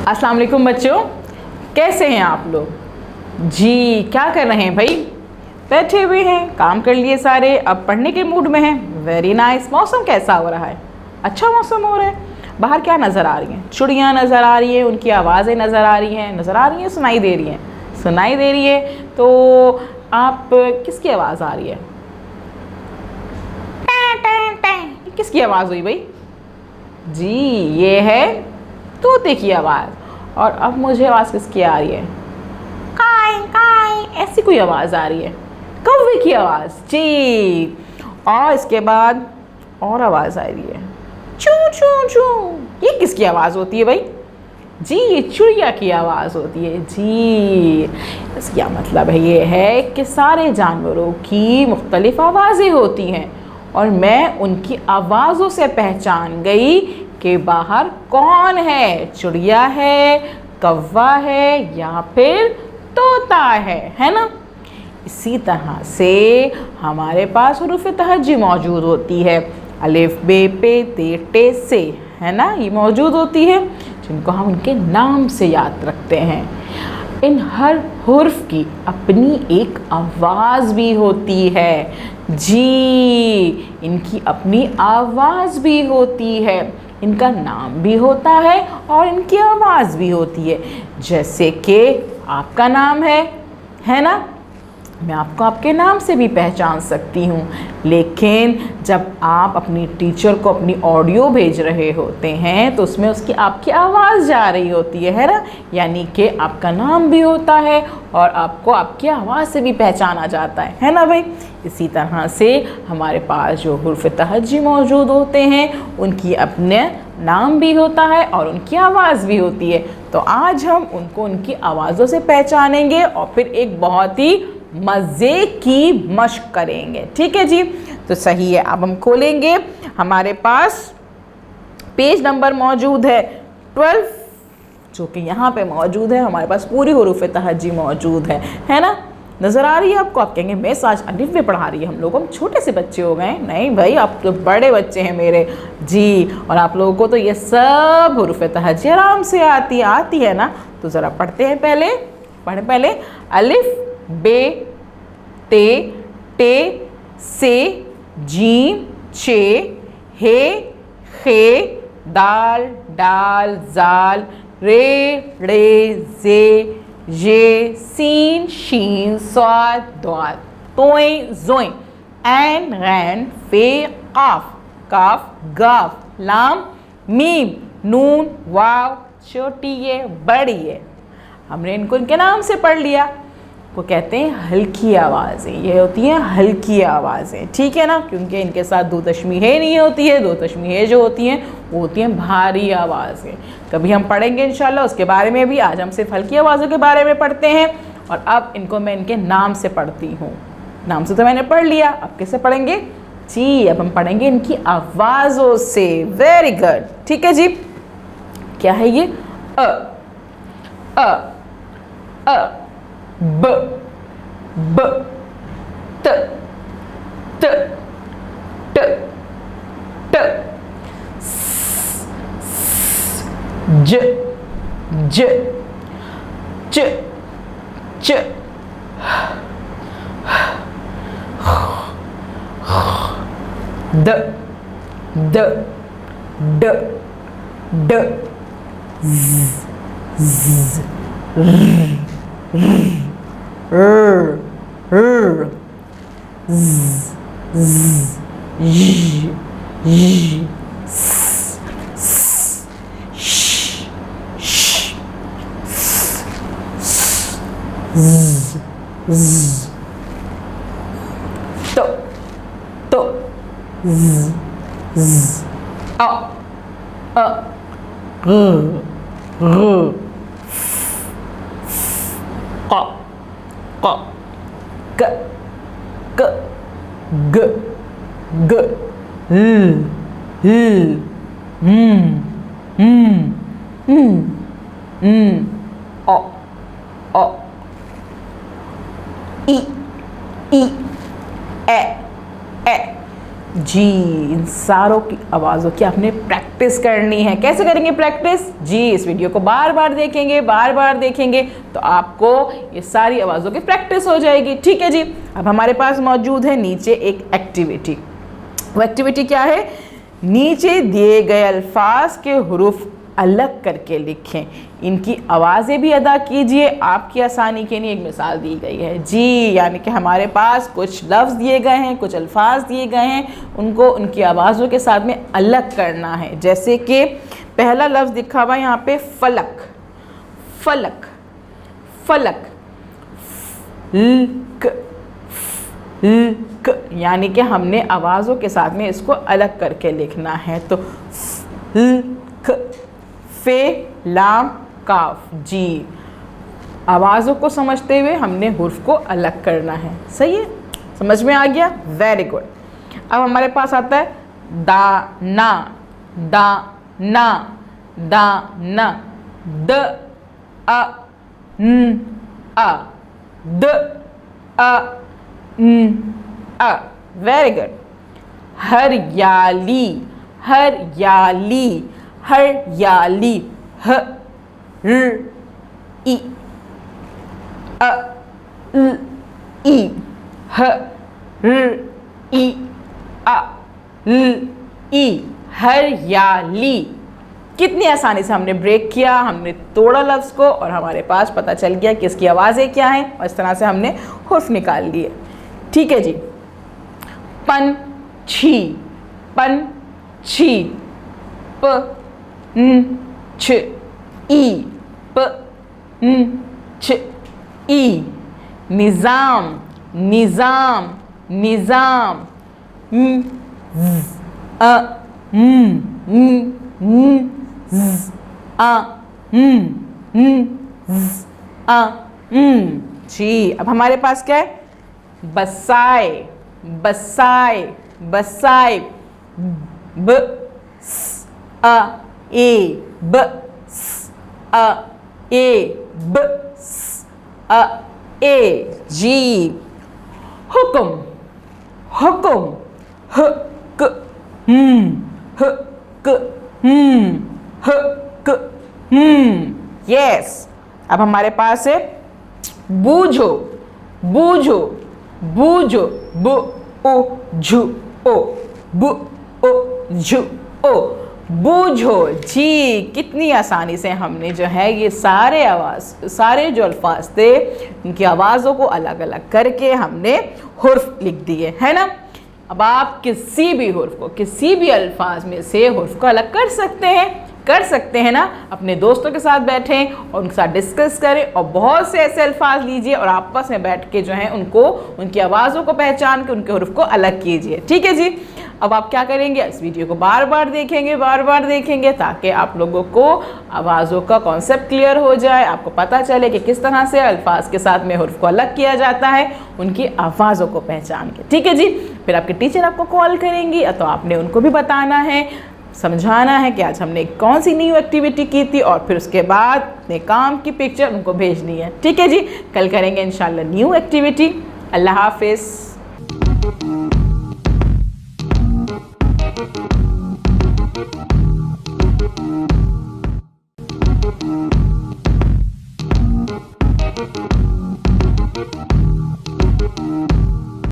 अस्सलाम वालेकुम बच्चों, कैसे हैं आप लोग? जी, क्या कर रहे हैं भाई? बैठे हुए हैं, काम कर लिए सारे, अब पढ़ने के मूड में हैं। Very nice. मौसम कैसा हो रहा है? अच्छा मौसम हो रहा है। बाहर क्या नज़र आ रही हैं? चिड़ियाँ नज़र आ रही हैं, उनकी आवाज़ें नज़र आ रही हैं, सुनाई दे रही हैं, सुनाई दे रही है। तो आप किसकी आवाज़ आ रही है? किसकी आवाज़ हुई भाई? जी, ये है तोते की आवाज़। और अब मुझे आवाज़ किसकी आ रही है? काय काय, ऐसी कोई आवाज़ आ रही है। कौवे की आवाज़ जी। और इसके बाद और आवाज़ आ रही है, चू चू चू। ये किसकी आवाज़ होती है भाई? जी, ये चिड़िया की आवाज़ होती है जी। इसका मतलब है ये है कि सारे जानवरों की मुख्तलिफ आवाज़ें होती हैं और मैं उनकी आवाज़ों से पहचान गई कि बाहर कौन है, चिड़िया है, कौवा है या फिर तोता है ना। इसी तरह से हमारे पास हुरूफ तहज्जी मौजूद होती है, अलिफ बे पे ते टे से, है ना, ये मौजूद होती है, जिनको हम उनके नाम से याद रखते हैं। इन हर हुर्फ की अपनी एक आवाज़ भी होती है जी, इनकी अपनी आवाज़ भी होती है, इनका नाम भी होता है और इनकी आवाज़ भी होती है। जैसे कि आपका नाम है ना, मैं आपको आपके नाम से भी पहचान सकती हूँ, लेकिन जब आप अपनी टीचर को अपनी ऑडियो भेज रहे होते हैं तो उसमें उसकी आपकी आवाज़ जा रही होती है ना, यानी कि आपका नाम भी होता है और आपको आपकी आवाज़ से भी पहचाना जाता है ना भाई। इसी तरह से हमारे पास जो हुर्फ तहज्जी मौजूद होते हैं उनकी अपने नाम भी होता है और उनकी आवाज़ भी होती है। तो आज हम उनको उनकी आवाज़ों से पहचानेंगे और फिर एक बहुत ही मज़े की मशक करेंगे। ठीक है जी, तो सही है। अब हम खोलेंगे, हमारे पास पेज नंबर मौजूद है 12, जो कि यहाँ पे मौजूद है। हमारे पास पूरी हुरूफ तहज्जी मौजूद है ना। नज़र आ रही है आपको? आप कहेंगे मिस आज अलिफ में पढ़ा रही है हम लोगों, हम छोटे से बच्चे हो गए। नहीं भाई, आप तो बड़े बच्चे हैं मेरे जी, और आप लोगों को तो ये सब हुरूफ तहज्जी आराम से आती है ना। तो ज़रा पढ़ते हैं, पहले अलिफ बे ते टे से जीम चे हे खे दाल डाल जाल रे रे जे ये सीन शीन स्वाद द्वाद तोय जोय ऐन गैन फे काफ काफ गाफ लाम मीम नून वाव छोटी है बड़ी है। हमने इनको इनके नाम से पढ़ लिया। वो कहते हैं हल्की आवाज़ें, ये होती हैं हल्की आवाज़ें, ठीक है ना, क्योंकि इनके साथ दो तशमीहें नहीं होती है। दो तशमीहें जो होती हैं वो होती हैं भारी आवाज़ें। कभी हम पढ़ेंगे इंशाल्लाह उसके बारे में भी। आज हम सिर्फ हल्की आवाज़ों के बारे में पढ़ते हैं और अब इनको मैं इनके नाम से पढ़ती हूँ। नाम से तो मैंने पढ़ लिया, अब कैसे पढ़ेंगे जी? अब हम पढ़ेंगे इनकी आवाज़ों से। वेरी गुड, ठीक है जी। क्या है ये? अ ब ब त त ट ट स ज ज च च द द ड ड ज ज जी, इन सारों की आवाज़ों की आपने प्रैक्टिस प्रैक्टिस करनी है। कैसे करेंगे प्रैक्टिस जी? इस वीडियो को बार बार देखेंगे, बार बार देखेंगे तो आपको ये सारी आवाज़ों की प्रैक्टिस हो जाएगी। ठीक है जी। अब हमारे पास मौजूद है नीचे एक एक्टिविटी। वो एक्टिविटी क्या है? नीचे दिए गए अल्फाज के हुरूफ अलग करके लिखें, इनकी आवाज़ें भी अदा कीजिए। आपकी आसानी के लिए एक मिसाल दी गई है जी, यानी कि हमारे पास कुछ लफ्ज़ दिए गए हैं, कुछ अल्फाज दिए गए हैं, उनको उनकी आवाज़ों के साथ में अलग करना है। जैसे कि पहला लफ्ज़ दिखा हुआ यहाँ पे फलक, फलक, फलक, क, यानी कि हमने आवाज़ों के साथ में इसको अलग करके लिखना है। तो क, फे, लाम, काफ जी। आवाज़ों को समझते हुए हमने हुर्फ को अलग करना है। सही है, समझ में आ गया? Very good. अब हमारे पास आता है दाना, दाना, दाना, द अ न अ, द अ न अ। Very good. हरियाली, हरियाली, हरियाली, ह र ई अ ल ई, ह र ई अ ल ई, हरियाली। कितनी आसानी से हमने ब्रेक किया, हमने तोड़ा लफ्ज़ को और हमारे पास पता चल गया कि इसकी आवाज़ें क्या हैं और इस तरह से हमने हुर्फ निकाल लिए। ठीक है जी। पंछी, पंछी, प न छ ई, प न छ ई। निज़ाम, निज़ाम, निज़ाम, ज़ अ न ज़ अ न ज़ अ जी। अब हमारे पास क्या है? बसाए, बसाए, बसाए, ब स अ ए, ब स अ ए, ब स अ ए जी। हुक्म, हुक्म, ह क ह क ह क यस। अब हमारे पास है बूझो, बूझो, बूझो, ब ओ झु ओ, ब ओ झु ओ, बूझो जी। कितनी आसानी से हमने जो है ये सारे जो अल्फाज थे उनकी आवाज़ों को अलग अलग करके हमने हुर्फ लिख दिए, है ना। अब आप किसी भी हुर्फ को, किसी भी अल्फाज में से हुर्फ को अलग कर सकते हैं ना। अपने दोस्तों के साथ बैठें और उनके साथ डिस्कस करें और बहुत से ऐसे अल्फाज लीजिए और आपस में बैठ के जो है उनको, उनकी आवाज़ों को पहचान के उनके हुर्फ को अलग कीजिए। ठीक है जी। अब आप क्या करेंगे? इस वीडियो को बार बार देखेंगे, बार बार देखेंगे ताकि आप लोगों को आवाज़ों का कॉन्सेप्ट क्लियर हो जाए, आपको पता चले कि किस तरह से अल्फाज के साथ में हुर्फ को अलग किया जाता है उनकी आवाज़ों को पहचान के। ठीक है जी। फिर आपके टीचर आपको कॉल करेंगी तो आपने उनको भी बताना है, समझाना है कि आज हमने कौन सी न्यू एक्टिविटी की थी और फिर उसके बाद अपने काम की पिक्चर उनको भेजनी है। ठीक है जी। कल करेंगे इंशाल्लाह न्यू एक्टिविटी। अल्लाह हाफिज़।